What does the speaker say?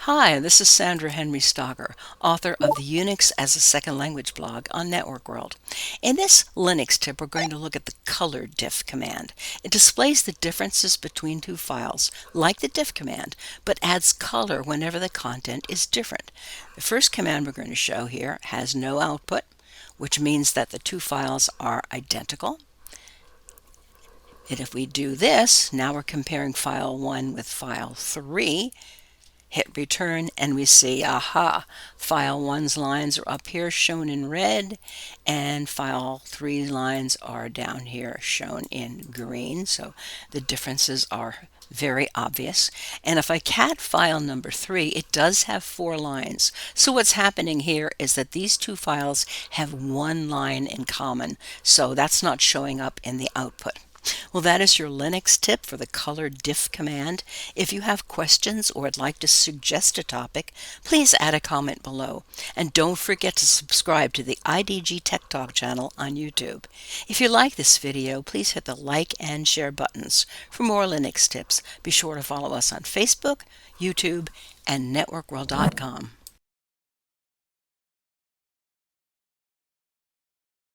Hi, this is Sandra Henry Stocker, author of the Unix as a Second Language blog on Network World. In this Linux tip, we're going to look at the color diff command. It displays the differences between two files, like the diff command, but adds color whenever the content is different. The first command we're going to show here has no output, which means that the two files are identical. And if we do this, now we're comparing file 1 with file 3. Hit return and we see, aha, file 1's lines are up here shown in red and file 3's lines are down here shown in green. So the differences are very obvious. And if I cat file number 3, it does have 4 lines. So what's happening here is that these two files have one line in common. So that's not showing up in the output. Well, that is your Linux tip for the color diff command. If you have questions or would like to suggest a topic, please add a comment below. And don't forget to subscribe to the IDG Tech Talk channel on YouTube. If you like this video, please hit the like and share buttons. For more Linux tips, be sure to follow us on Facebook, YouTube, and networkworld.com.